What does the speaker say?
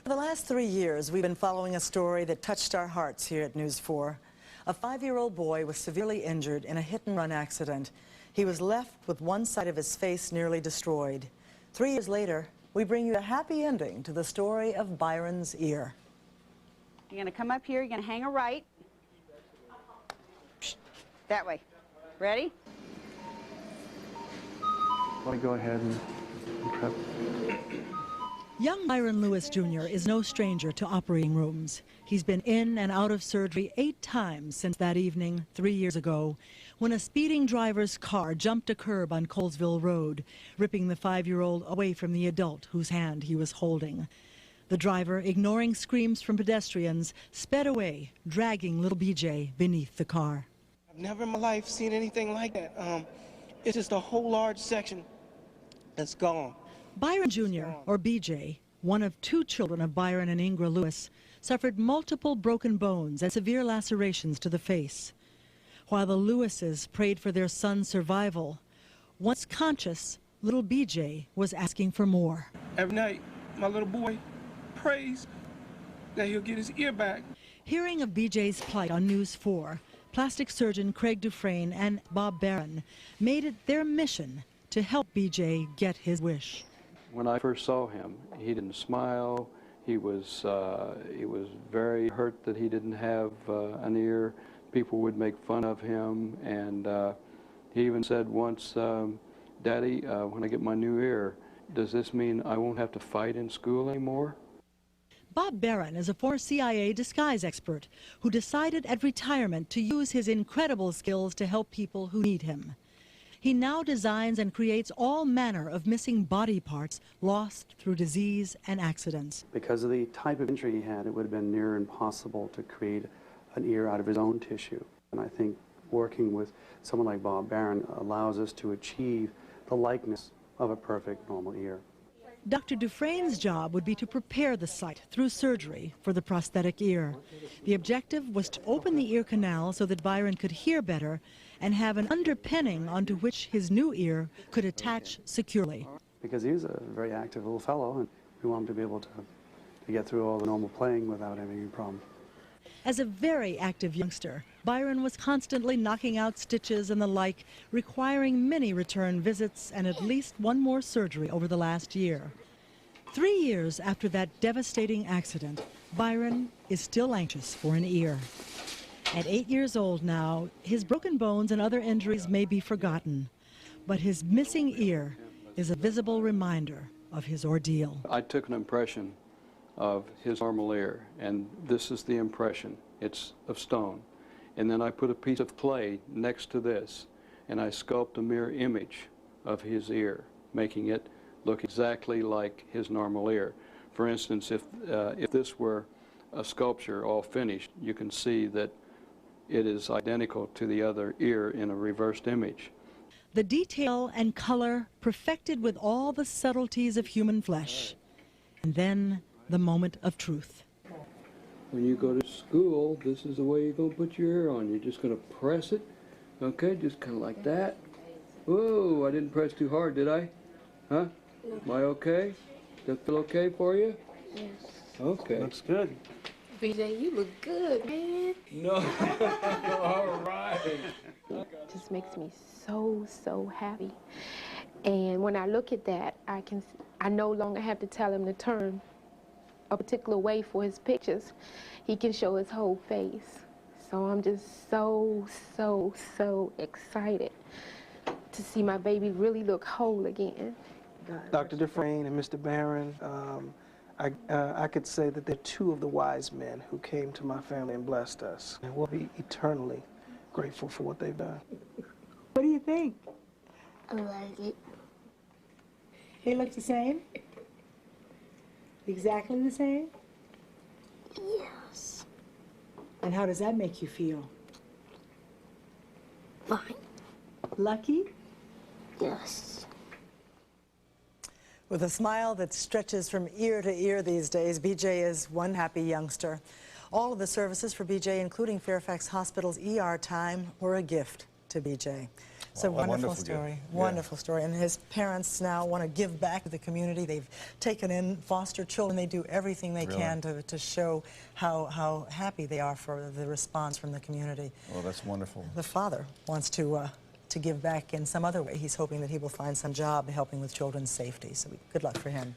For the last 3 years, we've been following a story that touched our hearts here at News 4. A 5-year-old boy was severely injured in a hit-and-run accident. He was left with one side of his face nearly destroyed. 3 years later, we bring you a happy ending to the story of Byron's ear. You're going to come up here, you're going to hang a right. That way. Ready? Let me go ahead and prep. Young Byron Lewis Jr. is no stranger to operating rooms. He's been in and out of surgery 8 times since that evening 3 years ago when a speeding driver's car jumped a curb on Colesville Road, ripping the 5-year-old away from the adult whose hand he was holding. The driver, ignoring screams from pedestrians, sped away, dragging little BJ beneath the car. I've never in my life seen anything like that. It's just a whole large section that's gone. Byron Jr., or BJ, one of 2 children of Byron and Ingra Lewis, suffered multiple broken bones and severe lacerations to the face. While the Lewises prayed for their son's survival, once conscious, little BJ was asking for more. Every night, my little boy prays that he'll get his ear back. Hearing of BJ's plight on News 4, plastic surgeon Craig Dufresne and Bob Barron made it their mission to help BJ get his wish. When I first saw him, he didn't smile. He was very hurt that he didn't have an ear. People would make fun of him, and he even said once, "Daddy, when I get my new ear, does this mean I won't have to fight in school anymore?" Bob Barron is a former CIA disguise expert who decided at retirement to use his incredible skills to help people who need him. He now designs and creates all manner of missing body parts lost through disease and accidents. Because of the type of injury he had, it would have been near impossible to create an ear out of his own tissue. And I think working with someone like Bob Barron allows us to achieve the likeness of a perfect normal ear. Dr. Dufresne's job would be to prepare the site through surgery for the prosthetic ear. The objective was to open the ear canal so that Byron could hear better and have an underpinning onto which his new ear could attach securely. Because he was a very active little fellow, and we want him to be able to get through all the normal playing without having any problem. As a very active youngster, Byron was constantly knocking out stitches and the like, requiring many return visits and at least one more surgery over the last year. 3 years after that devastating accident, Byron is still anxious for an ear. At 8 years old now, his broken bones and other injuries may be forgotten, but his missing ear is a visible reminder of his ordeal. I took an impression of his normal ear, and this is the impression. It's of stone. And then I put a piece of clay next to this, and I sculpt a mirror image of his ear, making it look exactly like his normal ear. For instance, if this were a sculpture all finished, you can see that it is identical to the other ear in a reversed image. The detail and color perfected with all the subtleties of human flesh. And then the moment of truth. When you go to school, this is the way you're going to put your ear on. You're just going to press it, okay, just kind of like that. Whoa, I didn't press too hard, did I? Huh? Am I okay? Does that feel okay for you? Yes. Okay. Looks good. BJ, you look good, man. No. All right. Just makes me so happy. And when I look at that, I no longer have to tell him to turn a particular way for his pictures. He can show his whole face. So I'm just so excited to see my baby really look whole again. Dr. Dufresne and Mr. Barron, I could say that they're 2 of the wise men who came to my family and blessed us. And we'll be eternally grateful for what they've done. What do you think? I like it. They look the same? Exactly the same? Yes. And how does that make you feel? Fine. Lucky? Yes. With a smile that stretches from ear to ear these days, BJ is one happy youngster. All of the services for BJ, including Fairfax Hospital's ER time, were a gift to BJ. It's a Well, wonderful wonderful story. gift. Yeah. Wonderful story. And his parents now want to give back to the community. They've taken in foster children. They do everything they can to show how happy they are for the response from the community. Well, that's wonderful. The father wants to give back in some other way. He's hoping that he will find some job helping with children's safety. So good luck for him.